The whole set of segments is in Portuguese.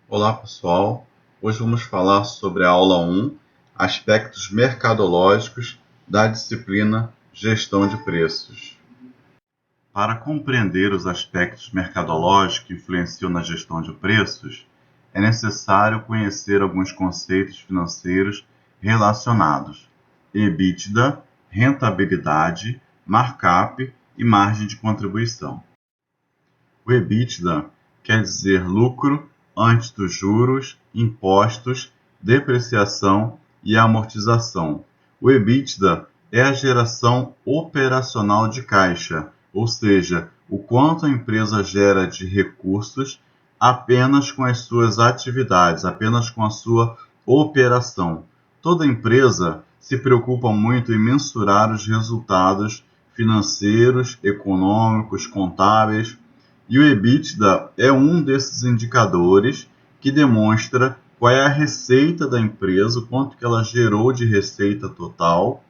Olá pessoal, hoje vamos falar sobre a aula 1, aspectos mercadológicos da disciplina Gestão de Preços. Para compreender os aspectos mercadológicos que influenciam na gestão de preços, é necessário conhecer alguns conceitos financeiros relacionados: EBITDA, rentabilidade, markup e margem de contribuição. O EBITDA quer dizer lucro antes dos juros, impostos, depreciação e amortização. O EBITDA é a geração operacional de caixa, ou seja, o quanto a empresa gera de recursos apenas com as suas atividades, apenas com a sua operação. Toda empresa se preocupa muito em mensurar os resultados financeiros, econômicos, contábeis, e o EBITDA é um desses indicadores que demonstra qual é a receita da empresa, o quanto que ela gerou de receita total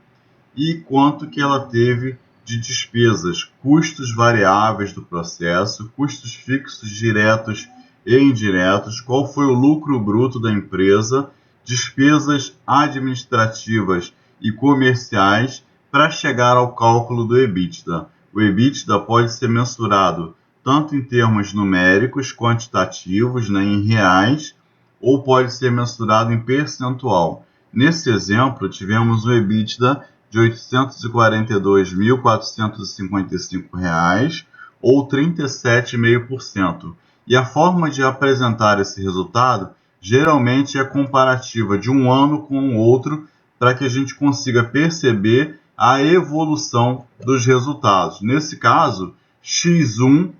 e quanto que ela teve de despesas, custos variáveis do processo, custos fixos diretos e indiretos, qual foi o lucro bruto da empresa, despesas administrativas e comerciais para chegar ao cálculo do EBITDA. O EBITDA pode ser mensurado tanto em termos numéricos, quantitativos, em reais, ou pode ser mensurado em percentual. Nesse exemplo, tivemos o EBITDA de R$ 842.455, ou 37,5%. E a forma de apresentar esse resultado geralmente é comparativa de um ano com o outro, para que a gente consiga perceber a evolução dos resultados. Nesse caso, X1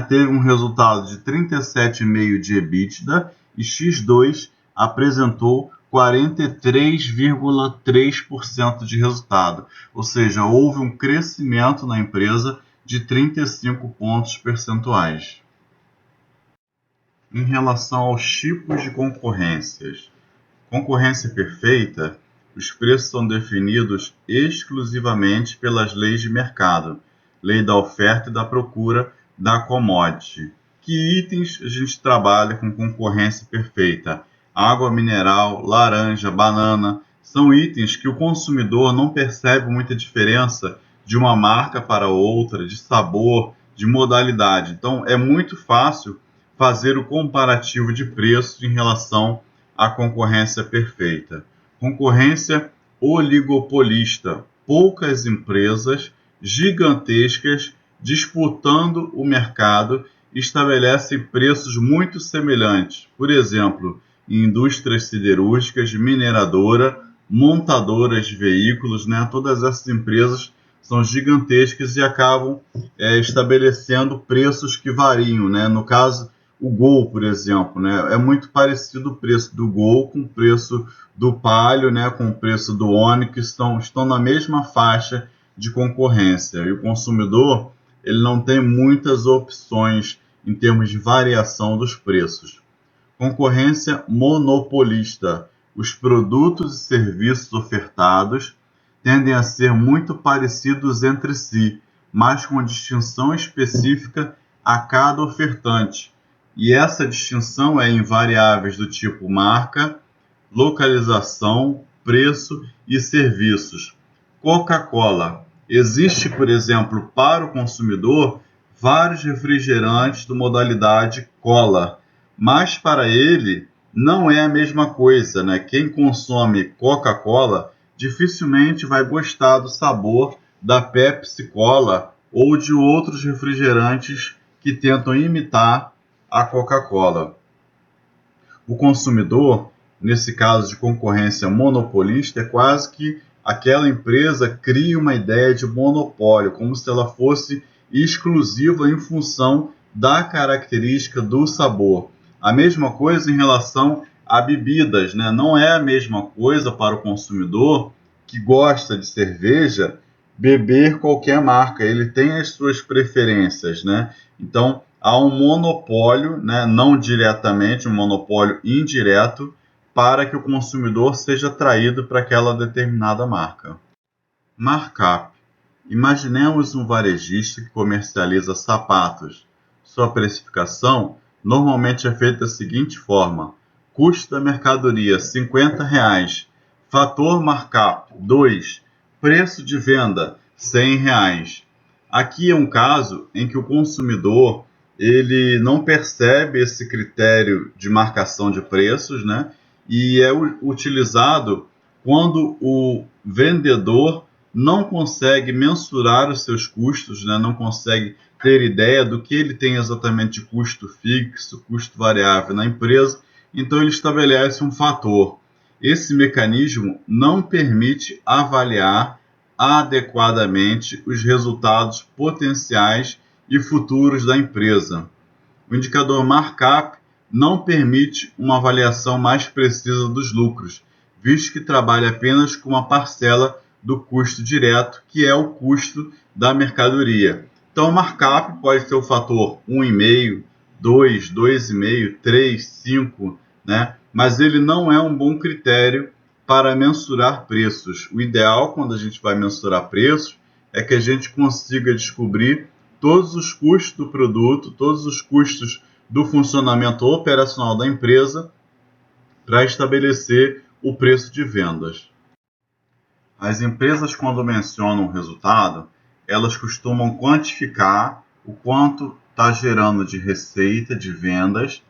teve um resultado de 37,5% de EBITDA e X2 apresentou 43,3% de resultado, ou seja, houve um crescimento na empresa de 35 pontos percentuais. Em relação aos tipos de concorrências, concorrência perfeita, os preços são definidos exclusivamente pelas leis de mercado, lei da oferta e da procura da commodity. Que itens a gente trabalha com concorrência perfeita? Água mineral, laranja, banana, são itens que o consumidor não percebe muita diferença de uma marca para outra, de sabor, de modalidade. Então, é muito fácil fazer o comparativo de preços em relação à concorrência perfeita. Concorrência oligopolista, poucas empresas gigantescas disputando o mercado estabelecem preços muito semelhantes. Por exemplo, em indústrias siderúrgicas, mineradora, montadoras de veículos, todas essas empresas são gigantescas e acabam estabelecendo preços que variam. No caso, o Gol, por exemplo, é muito parecido o preço do Gol com o preço do Palio, com o preço do Onix, estão na mesma faixa de concorrência. E o consumidor ele não tem muitas opções em termos de variação dos preços. Concorrência monopolista. Os produtos e serviços ofertados tendem a ser muito parecidos entre si, mas com distinção específica a cada ofertante. E essa distinção é em variáveis do tipo marca, localização, preço e serviços. Coca-Cola. Existe, por exemplo, para o consumidor, vários refrigerantes da modalidade cola, mas para ele não é a mesma coisa, Quem consome Coca-Cola dificilmente vai gostar do sabor da Pepsi Cola ou de outros refrigerantes que tentam imitar a Coca-Cola. O consumidor, nesse caso de concorrência monopolista, é quase que aquela empresa cria uma ideia de monopólio, como se ela fosse exclusiva em função da característica do sabor. A mesma coisa em relação a bebidas, Não é a mesma coisa para o consumidor que gosta de cerveja beber qualquer marca, ele tem as suas preferências, Então, há um monopólio, não diretamente, um monopólio indireto, para que o consumidor seja atraído para aquela determinada marca. Markup. Imaginemos um varejista que comercializa sapatos. Sua precificação normalmente é feito da seguinte forma: custo da mercadoria R$ 50, fator markup 2, preço de venda R$ 100. Aqui é um caso em que o consumidor ele não percebe esse critério de marcação de preços, né? E é utilizado quando o vendedor não consegue mensurar os seus custos, né? Não consegue ter ideia do que ele tem exatamente de custo fixo, custo variável na empresa, então ele estabelece um fator. Esse mecanismo não permite avaliar adequadamente os resultados potenciais e futuros da empresa. O indicador markup não permite uma avaliação mais precisa dos lucros, visto que trabalha apenas com uma parcela do custo direto, que é o custo da mercadoria. Então, o markup pode ter o fator 1,5, 2, 2,5, 3, 5, né? Mas ele não é um bom critério para mensurar preços. O ideal, quando a gente vai mensurar preços, é que a gente consiga descobrir todos os custos do produto, todos os custos do funcionamento operacional da empresa para estabelecer o preço de vendas. As empresas, quando mencionam o resultado, elas costumam quantificar o quanto está gerando de receita, de vendas,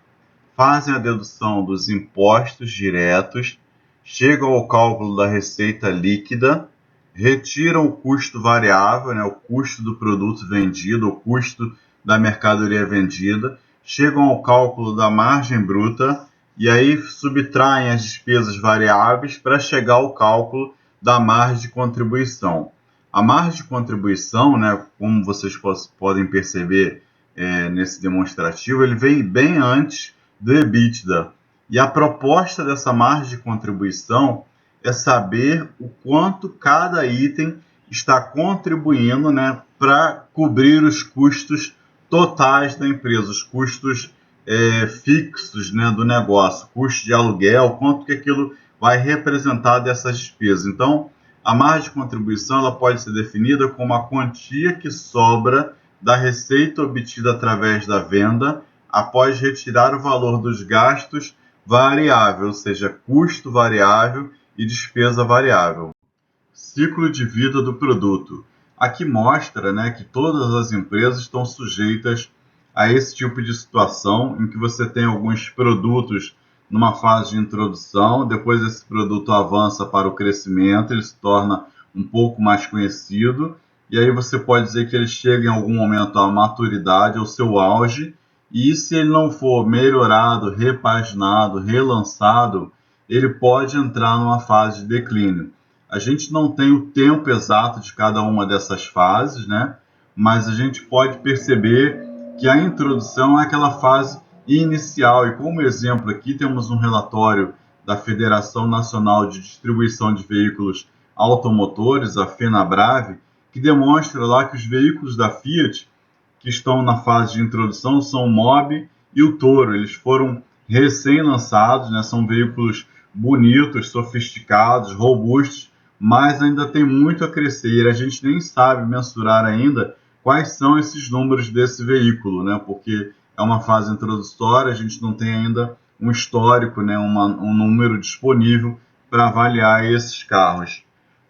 fazem a dedução dos impostos diretos, chegam ao cálculo da receita líquida, retiram o custo variável, né, o custo do produto vendido, o custo da mercadoria vendida, chegam ao cálculo da margem bruta e aí subtraem as despesas variáveis para chegar ao cálculo da margem de contribuição. A margem de contribuição, né, como vocês podem perceber nesse demonstrativo, ele vem bem antes do EBITDA. E a proposta dessa margem de contribuição é saber o quanto cada item está contribuindo, né, para cobrir os custos totais da empresa, os custos fixos, né, do negócio, custo de aluguel, quanto que aquilo vai representar dessas despesas. Então, a margem de contribuição ela pode ser definida como a quantia que sobra da receita obtida através da venda após retirar o valor dos gastos variável, ou seja, custo variável e despesa variável. Ciclo de vida do produto. Aqui mostra, né, que todas as empresas estão sujeitas a esse tipo de situação em que você tem alguns produtos numa fase de introdução, depois esse produto avança para o crescimento, ele se torna um pouco mais conhecido, e aí você pode dizer que ele chega em algum momento à maturidade, ao seu auge, e se ele não for melhorado, repaginado, relançado, ele pode entrar numa fase de declínio. A gente não tem o tempo exato de cada uma dessas fases, né? Mas a gente pode perceber que a introdução é aquela fase inicial. E como exemplo aqui temos um relatório da Federação Nacional de Distribuição de Veículos Automotores, a FenaBrave, que demonstra lá que os veículos da Fiat que estão na fase de introdução são o Mobi e o Toro. Eles foram recém-lançados, né? São veículos bonitos, sofisticados, robustos, mas ainda tem muito a crescer. A gente nem sabe mensurar ainda quais são esses números desse veículo, né? Porque é uma fase introdutória, a gente não tem ainda um histórico, né? Um número disponível para avaliar esses carros.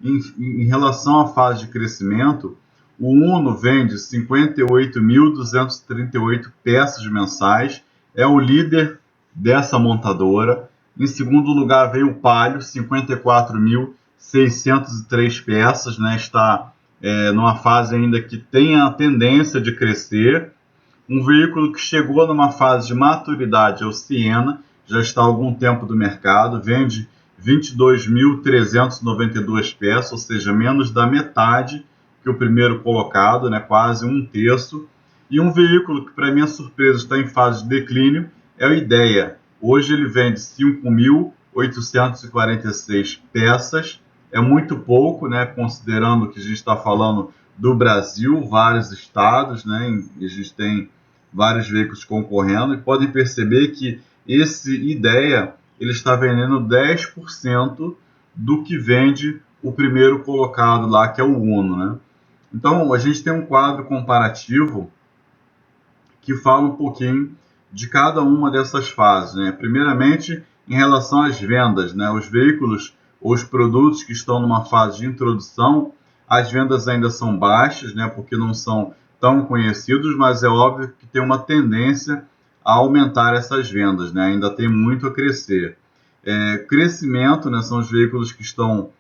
Em relação à fase de crescimento, o Uno vende 58.238 peças mensais, é o líder dessa montadora. Em segundo lugar vem o Palio, 54.603 peças, né? Está numa fase ainda que tem a tendência de crescer. Um veículo que chegou numa fase de maturidade é o Siena, já está há algum tempo no mercado, vende 22.392 peças, ou seja, menos da metade que o primeiro colocado, né, quase um terço. E um veículo que, para minha surpresa, está em fase de declínio é o Ideia. Hoje ele vende 5.846 peças, é muito pouco, né, considerando que a gente está falando do Brasil, vários estados, né, a gente tem vários veículos concorrendo, e podem perceber que esse Ideia ele está vendendo 10% do que vende o primeiro colocado lá, que é o Uno, né? Então, a gente tem um quadro comparativo que fala um pouquinho de cada uma dessas fases, né? Primeiramente, em relação às vendas, né? Os veículos ou os produtos que estão numa fase de introdução, as vendas ainda são baixas, né? Porque não são tão conhecidos, mas é óbvio que tem uma tendência a aumentar essas vendas, né? Ainda tem muito a crescer. Crescimento, né? São os veículos que estão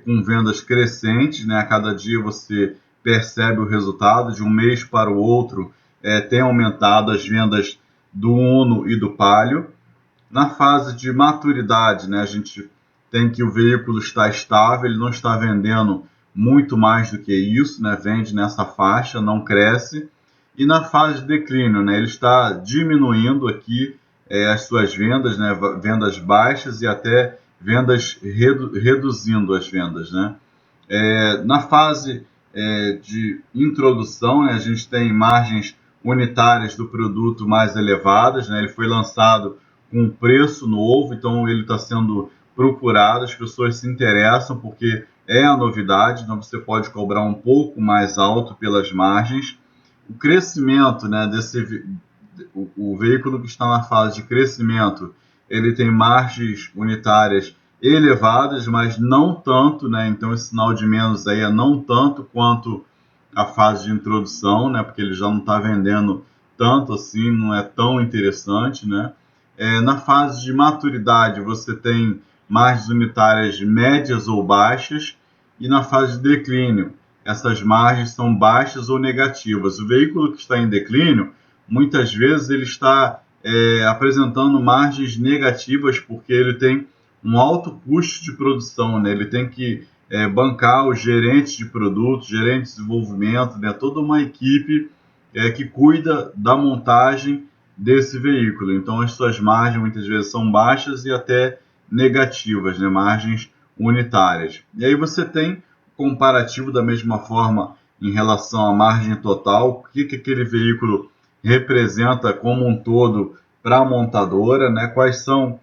com vendas crescentes, né? A cada dia você percebe o resultado, de um mês para o outro tem aumentado as vendas do Uno e do Palio. Na fase de maturidade, né, a gente tem que o veículo está estável, ele não está vendendo muito mais do que isso, né, vende nessa faixa, não cresce. E na fase de declínio, né, ele está diminuindo aqui as suas vendas, né, vendas baixas e até vendas reduzindo as vendas, né. Na fase de introdução, né, a gente tem margens unitárias do produto mais elevadas, né, ele foi lançado com um preço novo, então ele está sendo procurado, as pessoas se interessam porque é a novidade, então você pode cobrar um pouco mais alto pelas margens. O crescimento, né, o veículo que está na fase de crescimento, ele tem margens unitárias elevadas, mas não tanto, né? Então esse sinal de menos aí é não tanto quanto a fase de introdução, né? Porque ele já não está vendendo tanto assim, não é tão interessante, né? Na fase de maturidade você tem margens unitárias médias ou baixas, e na fase de declínio essas margens são baixas ou negativas. O veículo que está em declínio, muitas vezes ele está apresentando margens negativas porque ele tem um alto custo de produção, né? Ele tem que bancar os gerentes de produtos, gerentes de desenvolvimento, né? Toda uma equipe que cuida da montagem desse veículo. Então as suas margens muitas vezes são baixas e até negativas, né? Margens unitárias. E aí você tem comparativo da mesma forma em relação à margem total, o que aquele veículo representa como um todo para a montadora, né? Quais são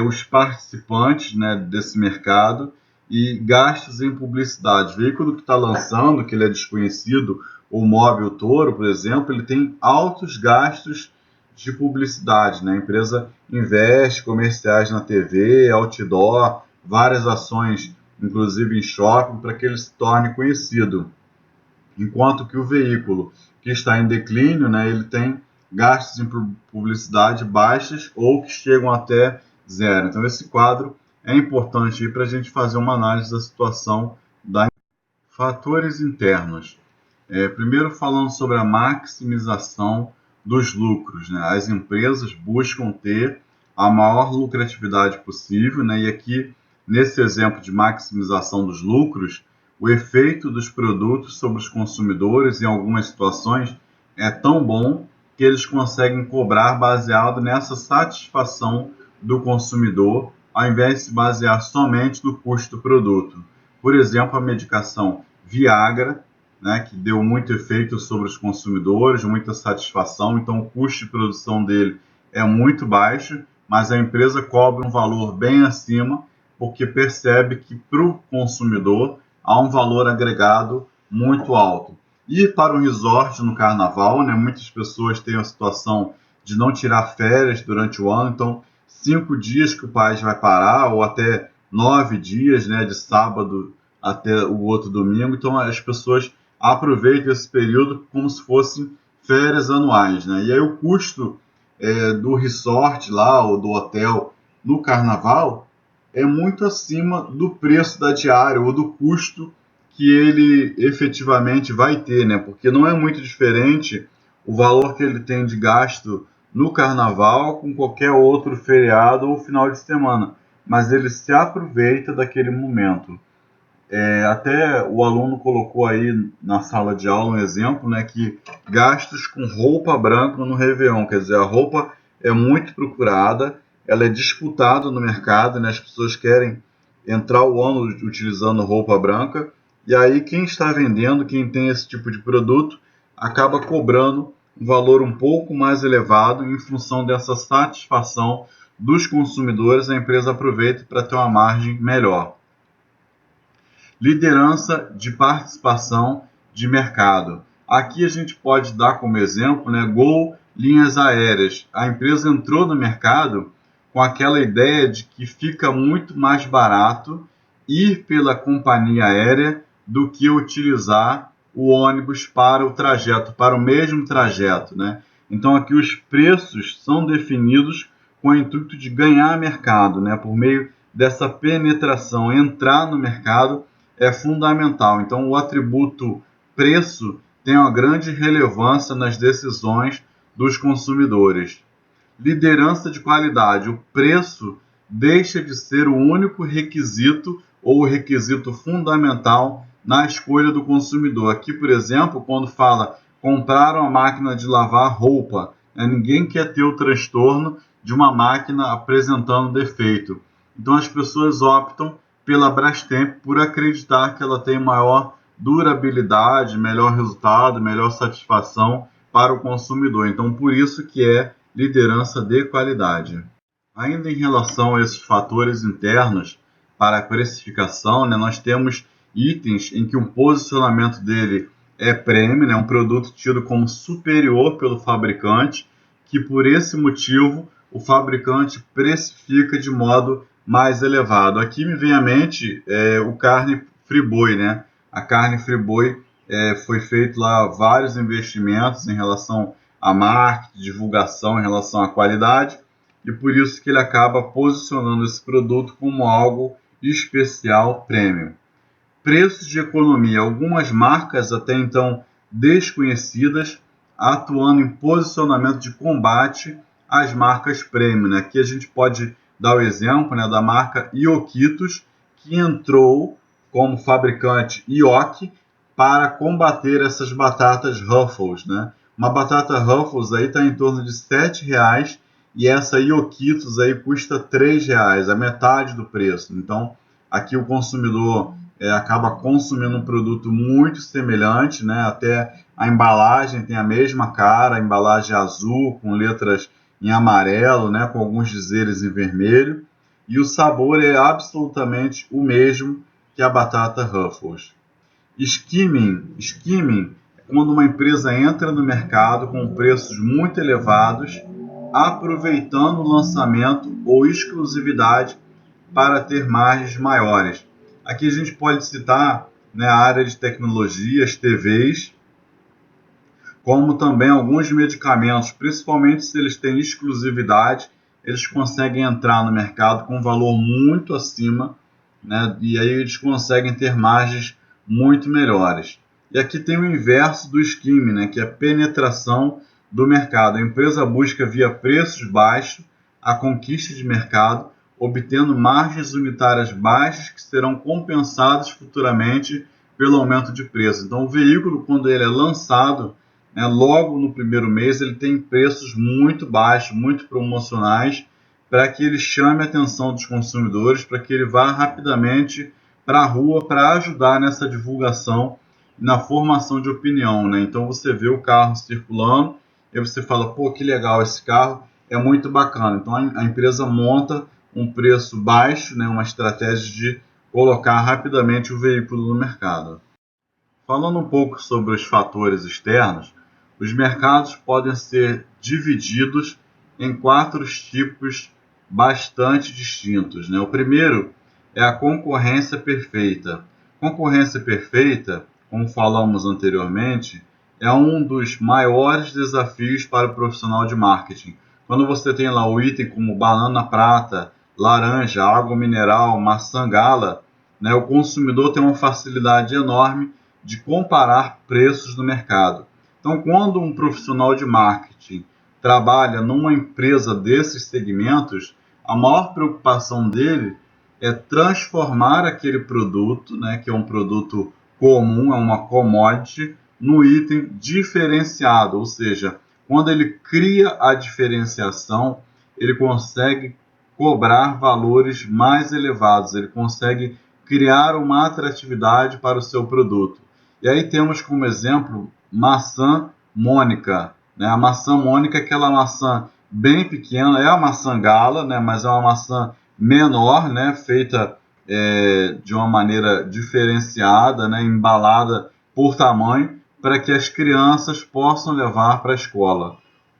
os participantes, né, desse mercado, e gastos em publicidade. O veículo que está lançando, que ele é desconhecido, o Móvel Toro, por exemplo, ele tem altos gastos de publicidade, né? A empresa investe comerciais na TV, outdoor, várias ações, inclusive em shopping, para que ele se torne conhecido. Enquanto que o veículo que está em declínio, né, ele tem gastos em publicidade baixos ou que chegam até zero. Então esse quadro é importante para a gente fazer uma análise da situação da fatores internos. Primeiro falando sobre a maximização dos lucros, né? As empresas buscam ter a maior lucratividade possível, né? E aqui, nesse exemplo de maximização dos lucros, o efeito dos produtos sobre os consumidores, em algumas situações, é tão bom que eles conseguem cobrar baseado nessa satisfação do consumidor, ao invés de se basear somente no custo do produto. Por exemplo, a medicação Viagra, né, que deu muito efeito sobre os consumidores, muita satisfação, então o custo de produção dele é muito baixo, mas a empresa cobra um valor bem acima, porque percebe que para o consumidor há um valor agregado muito alto. E para o resort no carnaval, né, muitas pessoas têm a situação de não tirar férias durante o ano, então 5 dias que o país vai parar, ou até 9 dias, né, de sábado até o outro domingo, então as pessoas aproveitam esse período como se fossem férias anuais, né? E aí o custo do resort lá, ou do hotel no carnaval, é muito acima do preço da diária ou do custo que ele efetivamente vai ter, né? Porque não é muito diferente o valor que ele tem de gasto no carnaval com qualquer outro feriado ou final de semana, mas ele se aproveita daquele momento. Até o aluno colocou aí na sala de aula um exemplo, né, que gastos com roupa branca no Réveillon, quer dizer, a roupa é muito procurada, ela é disputada no mercado, né, as pessoas querem entrar o ano utilizando roupa branca, e aí quem está vendendo, quem tem esse tipo de produto, acaba cobrando um valor um pouco mais elevado em função dessa satisfação dos consumidores, a empresa aproveita para ter uma margem melhor. Liderança de participação de mercado. Aqui a gente pode dar como exemplo, né, Gol linhas aéreas. A empresa entrou no mercado com aquela ideia de que fica muito mais barato ir pela companhia aérea do que utilizar o ônibus para o trajeto, para o mesmo trajeto, né? Então aqui os preços são definidos com o intuito de ganhar mercado, né? Por meio dessa penetração, entrar no mercado é fundamental. Então o atributo preço tem uma grande relevância nas decisões dos consumidores. Liderança de qualidade. O preço deixa de ser o único requisito ou o requisito fundamental na escolha do consumidor. Aqui, por exemplo, quando fala comprar uma máquina de lavar roupa, ninguém quer ter o transtorno de uma máquina apresentando defeito. Então as pessoas optam pela Brastemp por acreditar que ela tem maior durabilidade, melhor resultado, melhor satisfação para o consumidor. Então por isso que é liderança de qualidade. Ainda em relação a esses fatores internos para a precificação, nós temos itens em que o posicionamento dele é premium, um produto tido como superior pelo fabricante, que por esse motivo o fabricante precifica de modo mais elevado. Aqui me vem à mente o carne Friboi, né? A carne Friboi foi feito lá vários investimentos em relação a marketing, divulgação em relação à qualidade, e por isso que ele acaba posicionando esse produto como algo especial premium. Preços de economia. Algumas marcas até então desconhecidas atuando em posicionamento de combate às marcas premium. Aqui a gente pode dar o exemplo da marca Ioquitos, que entrou como fabricante Yoki para combater essas batatas Ruffles, né? Uma batata Ruffles aí está em torno de R$7 e essa Ioquitos aí custa R$3, a metade do preço. Então, aqui o consumidor acaba consumindo um produto muito semelhante, né? Até a embalagem tem a mesma cara, a embalagem azul com letras em amarelo, né? Com alguns dizeres em vermelho, e o sabor é absolutamente o mesmo que a batata Ruffles. Skimming é quando uma empresa entra no mercado com preços muito elevados, aproveitando o lançamento ou exclusividade para ter margens maiores. Aqui a gente pode citar a área de tecnologias, TVs, como também alguns medicamentos, principalmente se eles têm exclusividade, eles conseguem entrar no mercado com um valor muito acima, né? E aí eles conseguem ter margens muito melhores. E aqui tem o inverso do skimming, né? Que é a penetração do mercado. A empresa busca via preços baixos a conquista de mercado, obtendo margens unitárias baixas que serão compensadas futuramente pelo aumento de preço. Então o veículo, quando ele é lançado, logo no primeiro mês, ele tem preços muito baixos, muito promocionais, para que ele chame a atenção dos consumidores, para que ele vá rapidamente para a rua para ajudar nessa divulgação, na formação de opinião, né? Então você vê o carro circulando e você fala, pô, que legal esse carro, é muito bacana. Então a empresa monta um preço baixo, né? Uma estratégia de colocar rapidamente o veículo no mercado. Falando um pouco sobre os fatores externos, os mercados podem ser divididos em 4 tipos bastante distintos, né? O primeiro é a concorrência perfeita. Concorrência perfeita, como falamos anteriormente, é um dos maiores desafios para o profissional de marketing. Quando você tem lá o item como banana prata, laranja, água mineral, maçã gala, né, o consumidor tem uma facilidade enorme de comparar preços no mercado. Então, quando um profissional de marketing trabalha numa empresa desses segmentos, a maior preocupação dele é transformar aquele produto, né, que é um produto comum, é uma commodity, no item diferenciado, ou seja, quando ele cria a diferenciação, ele consegue cobrar valores mais elevados, ele consegue criar uma atratividade para o seu produto. E aí temos como exemplo maçã Mônica, né? A maçã Mônica é aquela maçã bem pequena, é a maçã gala, né? Mas é uma maçã menor, né? Feita de uma maneira diferenciada, né? Embalada por tamanho, para que as crianças possam levar para a escola.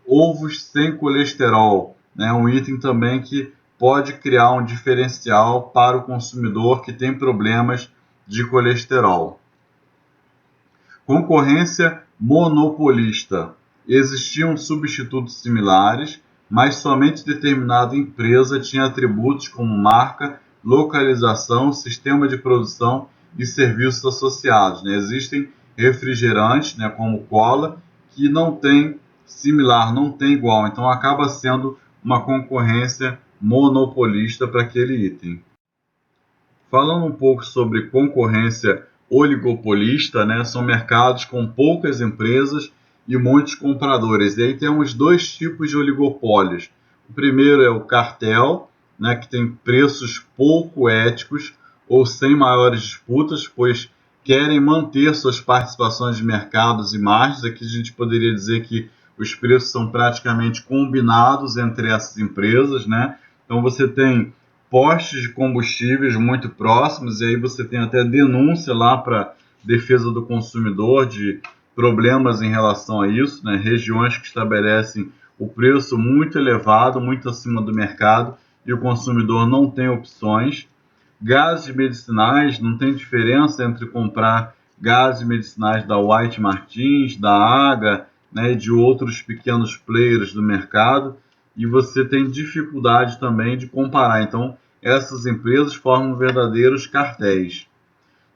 ovos sem colesterol, né? Um item também que pode criar um diferencial para o consumidor que tem problemas de colesterol. Concorrência monopolista. Existiam substitutos similares, mas somente determinada empresa tinha atributos como marca, localização, sistema de produção e serviços associados, né? Existem refrigerantes, né, como cola, que não tem similar, não tem igual, então acaba sendo uma concorrência monopolista para aquele item. Falando um pouco sobre concorrência oligopolista, né, são mercados com poucas empresas e muitos compradores. E aí temos dois tipos de oligopólios. O primeiro é o cartel, né, que tem preços pouco éticos ou sem maiores disputas, pois querem manter suas participações de mercados e margens. Aqui a gente poderia dizer que os preços são praticamente combinados entre essas empresas, né? Então você tem postos de combustíveis muito próximos, e aí você tem até denúncia lá para defesa do consumidor de problemas em relação a isso, né? Regiões que estabelecem o preço muito elevado, muito acima do mercado, e o consumidor não tem opções. Gases medicinais, não tem diferença entre comprar gases medicinais da White Martins, da AGA, né, e de outros pequenos players do mercado, e você tem dificuldade também de comparar. Então, essas empresas formam verdadeiros cartéis.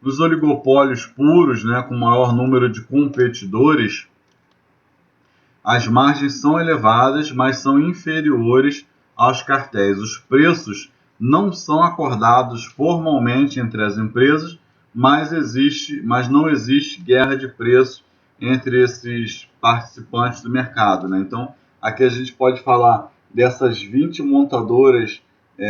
Nos oligopólios puros, né, com maior número de competidores, as margens são elevadas, mas são inferiores aos cartéis. Os preços não são acordados formalmente entre as empresas, mas não existe guerra de preço entre esses participantes do mercado, né? Então, aqui a gente pode falar dessas 20 montadoras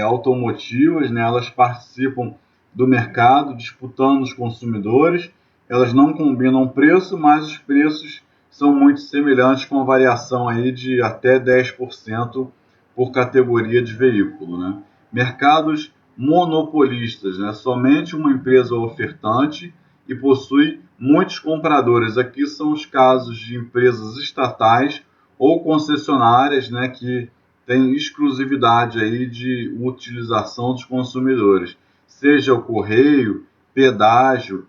automotivas, né? Elas participam do mercado, disputando os consumidores. Elas não combinam preço, mas os preços são muito semelhantes, com variação aí de até 10% por categoria de veículo, né? Mercados monopolistas, né? Somente uma empresa ofertante e possui muitos compradores. Aqui são os casos de empresas estatais ou concessionárias, né, que têm exclusividade aí de utilização dos consumidores, seja o correio, pedágio,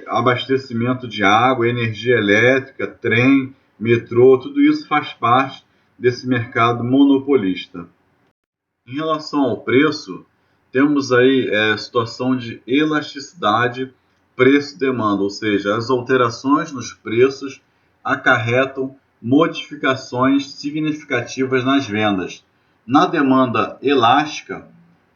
abastecimento de água, energia elétrica, trem, metrô, tudo isso faz parte desse mercado monopolista. Em relação ao preço, temos aí a situação de elasticidade preço-demanda, ou seja, as alterações nos preços acarretam modificações significativas nas vendas. Na demanda elástica,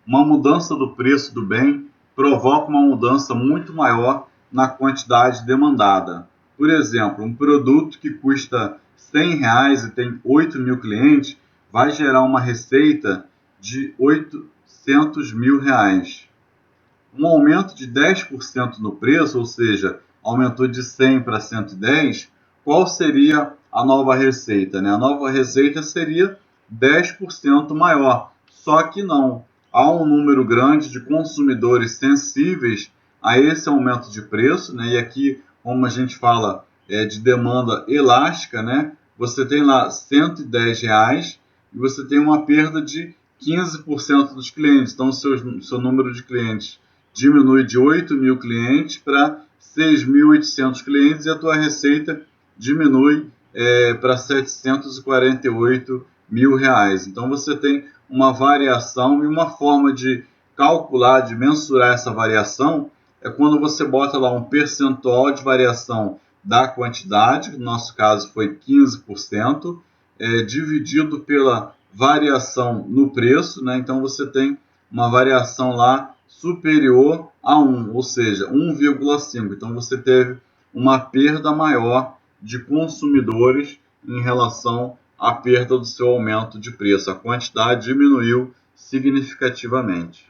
uma mudança do preço do bem provoca uma mudança muito maior na quantidade demandada. Por exemplo, um produto que custa R$ 100 e tem 8 mil clientes vai gerar uma receita de R$ 800.000. Um aumento de 10% no preço, ou seja, aumentou de 100 para 110, qual seria a nova receita, né? A nova receita seria 10% maior, só que não. Há um número grande de consumidores sensíveis a esse aumento de preço, né? E aqui, como a gente fala de demanda elástica, né? Você tem lá R$ 110 e você tem uma perda de 15% dos clientes. Então, seu número de clientes diminui de 8 mil clientes para 6.800 clientes e a tua receita diminui para R$ 748.000. Então, você tem uma variação, e uma forma de calcular, de mensurar essa variação é quando você bota lá um percentual de variação da quantidade, que no nosso caso foi 15%, dividido pela variação no preço, né? Então você tem uma variação lá superior a 1, ou seja, 1,5. Então você teve uma perda maior de consumidores em relação à perda do seu aumento de preço. A quantidade diminuiu significativamente.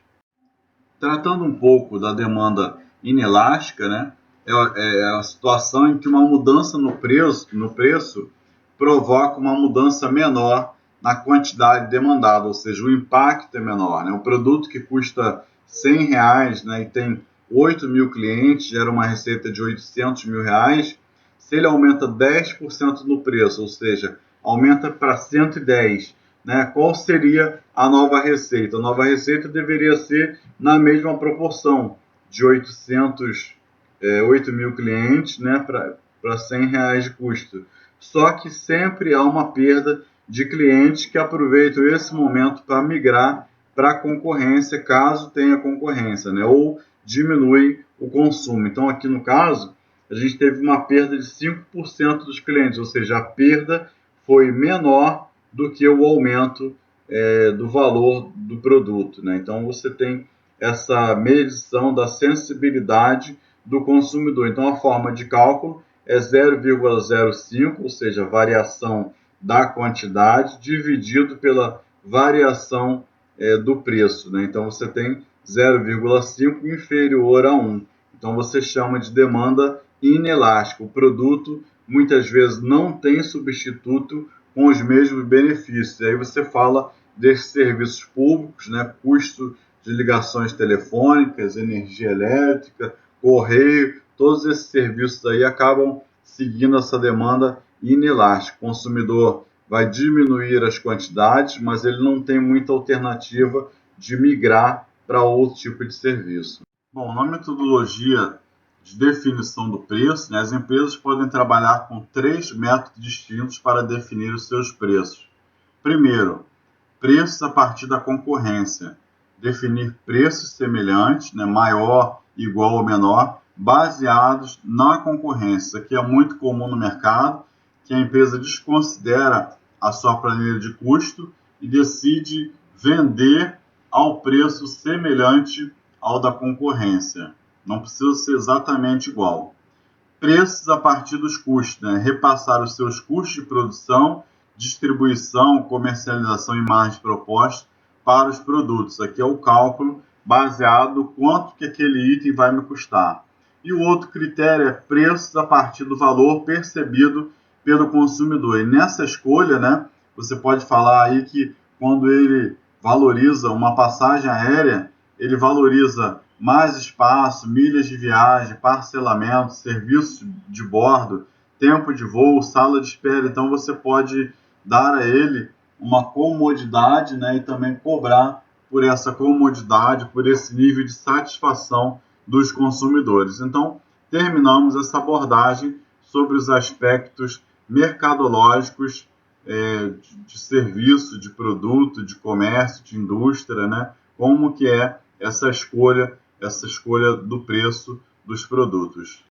Tratando um pouco da demanda inelástica, né? É a situação em que uma mudança no preço provoca uma mudança menor na quantidade demandada, ou seja, o impacto é menor, né? Um produto que custa R$ 100, né, e tem 8 mil clientes, gera uma receita de R$ 800.000. Se ele aumenta 10% no preço, ou seja, aumenta para 110, né? Qual seria a nova receita? A nova receita deveria ser na mesma proporção, de 8 mil clientes, né, para R$ 100 de custo. Só que sempre há uma perda de clientes que aproveitam esse momento para migrar para a concorrência, caso tenha concorrência, né, ou diminui o consumo. Então, aqui no caso, a gente teve uma perda de 5% dos clientes, ou seja, a perda foi menor do que o aumento do valor do produto, né? Então, você tem essa medição da sensibilidade do consumidor. Então, a forma de cálculo é 0,05, ou seja, variação da quantidade, dividido pela variação do preço, né? Então, você tem 0,5 inferior a 1. Então, você chama de demanda inelástica. O produto, muitas vezes, não tem substituto com os mesmos benefícios. E aí você fala desses serviços públicos, né? Custo de ligações telefônicas, energia elétrica, correio, todos esses serviços aí acabam seguindo essa demanda inelástica. O consumidor vai diminuir as quantidades, mas ele não tem muita alternativa de migrar para outro tipo de serviço. Bom, na metodologia de definição do preço, né, as empresas podem trabalhar com 3 métodos distintos para definir os seus preços. Primeiro, preços a partir da concorrência. Definir preços semelhantes, né, maior, igual ou menor, baseados na concorrência, que é muito comum no mercado, que a empresa desconsidera a sua planilha de custo e decide vender ao preço semelhante ao da concorrência. Não precisa ser exatamente igual. Preços a partir dos custos, né? Repassar os seus custos de produção, distribuição, comercialização e margem proposta para os produtos. Aqui é o cálculo baseado no quanto que aquele item vai me custar. E o outro critério é preços a partir do valor percebido pelo consumidor. E nessa escolha, né, você pode falar aí que quando ele valoriza uma passagem aérea, ele valoriza mais espaço, milhas de viagem, parcelamento, serviços de bordo, tempo de voo, sala de espera. Então você pode dar a ele uma comodidade, né, e também cobrar por essa comodidade, por esse nível de satisfação dos consumidores. Então, terminamos essa abordagem sobre os aspectos mercadológicos de serviço, de produto, de comércio, de indústria, né? Como que é essa escolha do preço dos produtos.